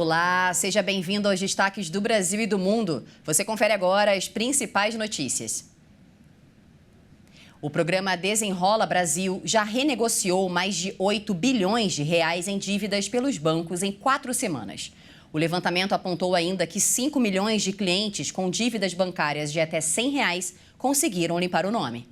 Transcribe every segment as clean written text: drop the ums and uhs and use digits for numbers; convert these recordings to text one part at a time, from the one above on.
Olá, seja bem-vindo aos destaques do Brasil e do mundo. Você confere agora as principais notícias. O programa Desenrola Brasil já renegociou mais de 8 bilhões de reais em dívidas pelos bancos em 4 semanas. O levantamento apontou ainda que 5 milhões de clientes com dívidas bancárias de até R$ 100 conseguiram limpar o nome.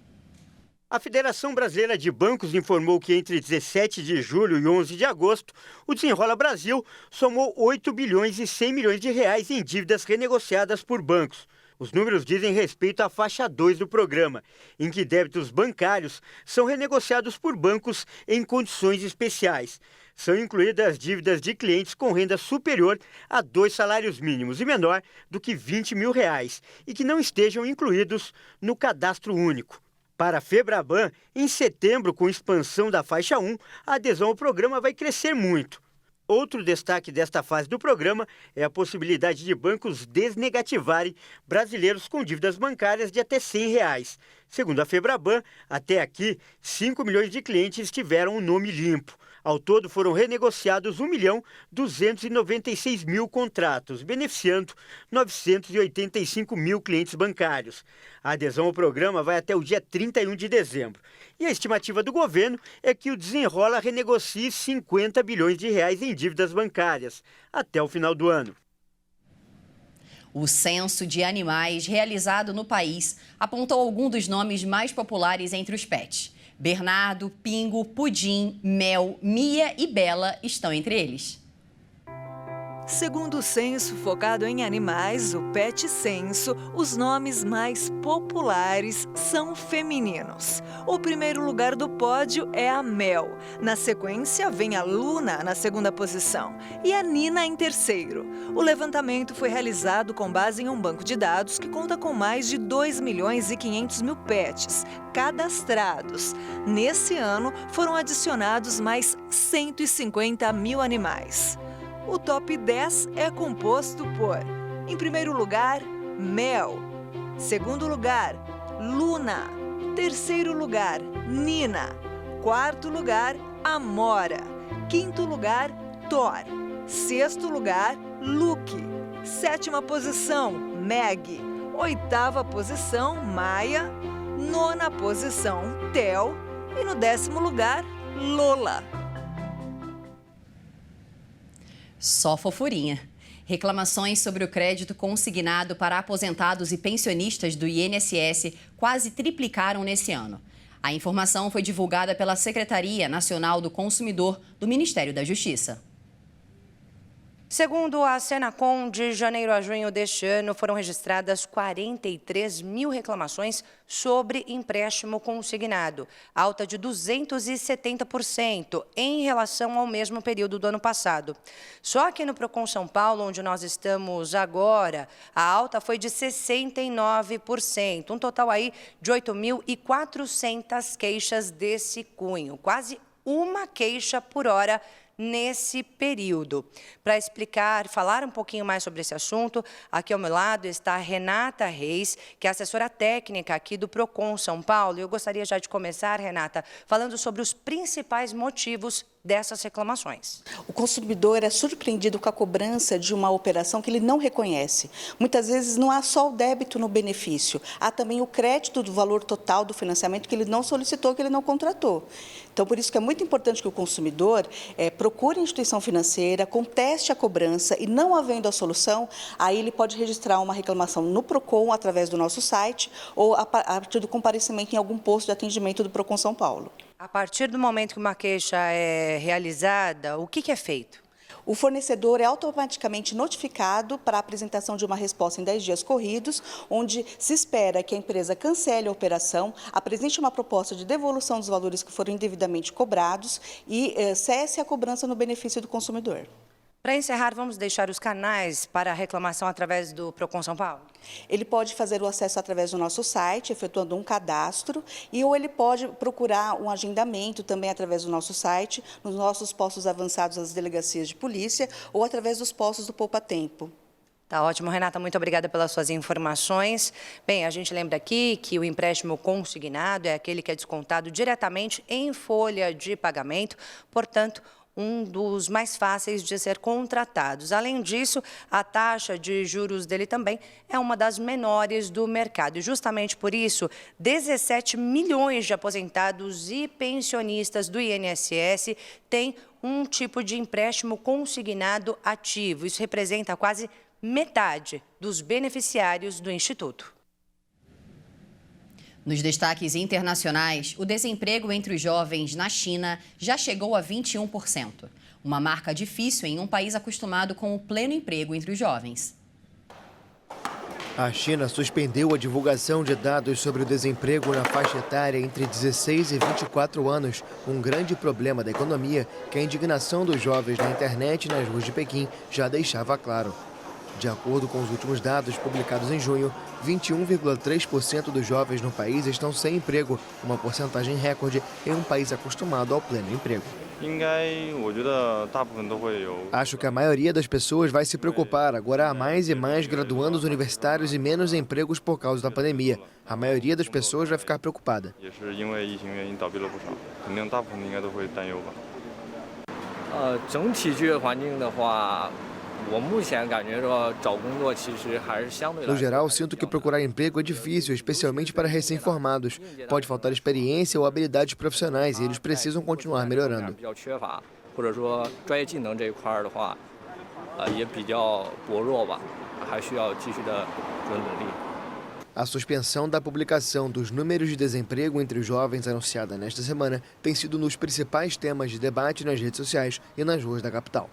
A Federação Brasileira de Bancos informou que entre 17 de julho e 11 de agosto, o Desenrola Brasil somou 8 bilhões e 100 milhões de reais em dívidas renegociadas por bancos. Os números dizem respeito à faixa 2 do programa, em que débitos bancários são renegociados por bancos em condições especiais. São incluídas dívidas de clientes com renda superior a 2 salários mínimos e menor do que R$ 20 mil e que não estejam incluídos no cadastro único. Para a Febraban, em setembro, com expansão da faixa 1, a adesão ao programa vai crescer muito. Outro destaque desta fase do programa é a possibilidade de bancos desnegativarem brasileiros com dívidas bancárias de até R$ 100. Segundo a Febraban, até aqui, 5 milhões de clientes tiveram o nome limpo. Ao todo, foram renegociados 1.296.000 contratos, beneficiando 985 mil clientes bancários. A adesão ao programa vai até o dia 31 de dezembro. E a estimativa do governo é que o Desenrola renegocie 50 bilhões de reais em dívidas bancárias até o final do ano. O censo de animais realizado no país apontou alguns dos nomes mais populares entre os pets. Bernardo, Pingo, Pudim, Mel, Mia e Bela estão entre eles. Segundo o censo focado em animais, o Pet Censo, os nomes mais populares são femininos. O primeiro lugar do pódio é a Mel. Na sequência, vem a Luna na segunda posição e a Nina em terceiro. O levantamento foi realizado com base em um banco de dados que conta com mais de 2 milhões e 500 mil pets cadastrados. Nesse ano, foram adicionados mais 150 mil animais. O top 10 é composto por, em primeiro lugar, Mel. Segundo lugar, Luna. Terceiro lugar, Nina. Quarto lugar, Amora. Quinto lugar, Thor. Sexto lugar, Luke. Sétima posição, Meg. Oitava posição, Maia. Nona posição, Theo. E no 10º lugar, Lola. Só fofurinha. Reclamações sobre o crédito consignado para aposentados e pensionistas do INSS quase triplicaram nesse ano. A informação foi divulgada pela Secretaria Nacional do Consumidor do Ministério da Justiça. Segundo a Senacom, de janeiro a junho deste ano, foram registradas 43 mil reclamações sobre empréstimo consignado, alta de 270% em relação ao mesmo período do ano passado. Só que no Procon São Paulo, onde nós estamos agora, a alta foi de 69%, um total aí de 8.400 queixas desse cunho, quase uma queixa por hora nesse período. Para explicar, falar um pouquinho mais sobre esse assunto, aqui ao meu lado está a Renata Reis, que é assessora técnica aqui do Procon São Paulo. Eu gostaria já de começar, Renata, falando sobre os principais motivos dessas reclamações. O consumidor é surpreendido com a cobrança de uma operação que ele não reconhece. Muitas vezes não há só o débito no benefício, há também o crédito do valor total do financiamento que ele não solicitou, que ele não contratou. Então, por isso que é muito importante que o consumidor procure a instituição financeira, conteste a cobrança e, não havendo a solução, aí ele pode registrar uma reclamação no Procon através do nosso site ou a partir do comparecimento em algum posto de atendimento do Procon São Paulo. A partir do momento que uma queixa é realizada, o que é feito? O fornecedor é automaticamente notificado para a apresentação de uma resposta em 10 dias corridos, onde se espera que a empresa cancele a operação, apresente uma proposta de devolução dos valores que foram indevidamente cobrados e cesse a cobrança no benefício do consumidor. Para encerrar, vamos deixar os canais para a reclamação através do Procon São Paulo? Ele pode fazer o acesso através do nosso site, efetuando um cadastro, ou ele pode procurar um agendamento também através do nosso site, nos nossos postos avançados das delegacias de polícia ou através dos postos do Poupa Tempo. Tá ótimo, Renata, muito obrigada pelas suas informações. Bem, a gente lembra aqui que o empréstimo consignado é aquele que é descontado diretamente em folha de pagamento, portanto, um dos mais fáceis de ser contratados. Além disso, a taxa de juros dele também é uma das menores do mercado. E justamente por isso, 17 milhões de aposentados e pensionistas do INSS têm um tipo de empréstimo consignado ativo. Isso representa quase metade dos beneficiários do Instituto. Nos destaques internacionais, o desemprego entre os jovens na China já chegou a 21%. Uma marca difícil em um país acostumado com o pleno emprego entre os jovens. A China suspendeu a divulgação de dados sobre o desemprego na faixa etária entre 16 e 24 anos, um grande problema da economia que a indignação dos jovens na internet e nas ruas de Pequim já deixava claro. De acordo com os últimos dados publicados em junho, 21,3% dos jovens no país estão sem emprego, uma porcentagem recorde em um país acostumado ao pleno emprego. Acho que a maioria das pessoas vai se preocupar. Agora há mais e mais graduandos universitários e menos empregos por causa da pandemia. A maioria das pessoas vai ficar preocupada. No geral, sinto que procurar emprego é difícil, especialmente para recém-formados. Pode faltar experiência ou habilidades profissionais e eles precisam continuar melhorando. A suspensão da publicação dos números de desemprego entre os jovens anunciada nesta semana tem sido um dos principais temas de debate nas redes sociais e nas ruas da capital.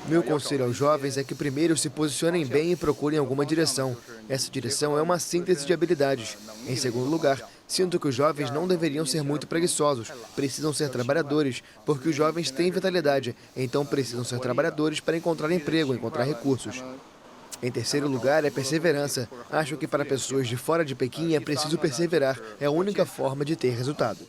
Meu conselho aos jovens é que primeiro se posicionem bem e procurem alguma direção. Essa direção é uma síntese de habilidades. Em segundo lugar, sinto que os jovens não deveriam ser muito preguiçosos, precisam ser trabalhadores, porque os jovens têm vitalidade, então precisam ser trabalhadores para encontrar emprego, encontrar recursos. Em terceiro lugar, é perseverança. Acho que para pessoas de fora de Pequim é preciso perseverar, é a única forma de ter resultado.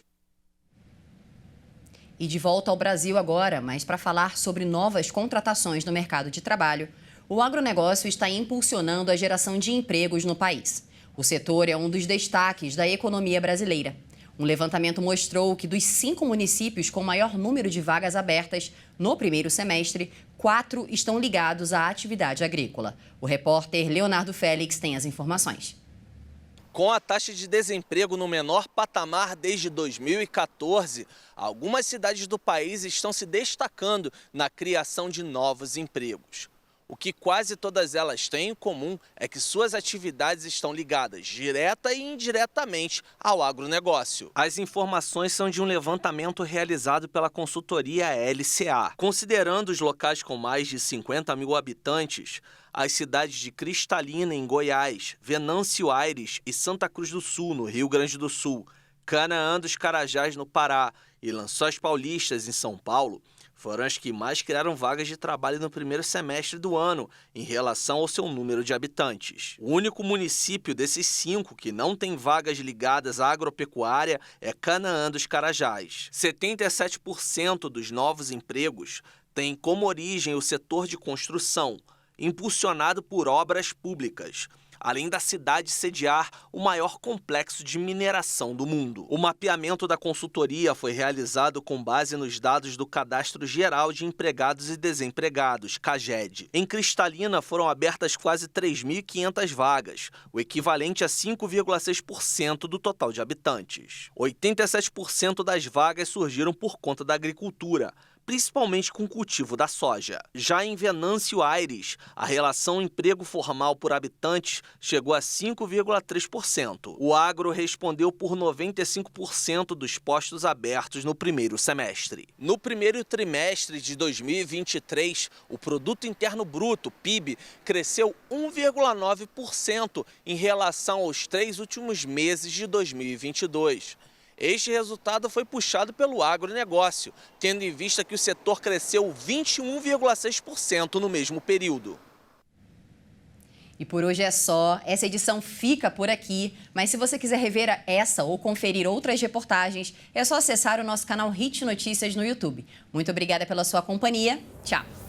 E de volta ao Brasil agora, mas para falar sobre novas contratações no mercado de trabalho, o agronegócio está impulsionando a geração de empregos no país. O setor é um dos destaques da economia brasileira. Um levantamento mostrou que dos 5 municípios com maior número de vagas abertas no primeiro semestre, 4 estão ligados à atividade agrícola. O repórter Leonardo Félix tem as informações. Com a taxa de desemprego no menor patamar desde 2014, algumas cidades do país estão se destacando na criação de novos empregos. O que quase todas elas têm em comum é que suas atividades estão ligadas direta e indiretamente ao agronegócio. As informações são de um levantamento realizado pela consultoria LCA. Considerando os locais com mais de 50 mil habitantes, as cidades de Cristalina, em Goiás, Venâncio Aires e Santa Cruz do Sul, no Rio Grande do Sul, Canaã dos Carajás, no Pará, e Lençóis Paulistas, em São Paulo, foram as que mais criaram vagas de trabalho no primeiro semestre do ano, em relação ao seu número de habitantes. O único município desses 5 que não tem vagas ligadas à agropecuária é Canaã dos Carajás. 77% dos novos empregos têm como origem o setor de construção, impulsionado por obras públicas, além da cidade sediar o maior complexo de mineração do mundo. O mapeamento da consultoria foi realizado com base nos dados do Cadastro Geral de Empregados e Desempregados, CAGED. Em Cristalina foram abertas quase 3.500 vagas, o equivalente a 5,6% do total de habitantes. 87% das vagas surgiram por conta da agricultura, principalmente com o cultivo da soja. Já em Venâncio Aires, a relação emprego formal por habitantes chegou a 5,3%. O agro respondeu por 95% dos postos abertos no primeiro semestre. No primeiro trimestre de 2023, o Produto Interno Bruto, PIB, cresceu 1,9% em relação aos 3 últimos meses de 2022. Este resultado foi puxado pelo agronegócio, tendo em vista que o setor cresceu 21,6% no mesmo período. E por hoje é só. Essa edição fica por aqui, mas se você quiser rever essa ou conferir outras reportagens, é só acessar o nosso canal Hit Notícias no YouTube. Muito obrigada pela sua companhia. Tchau!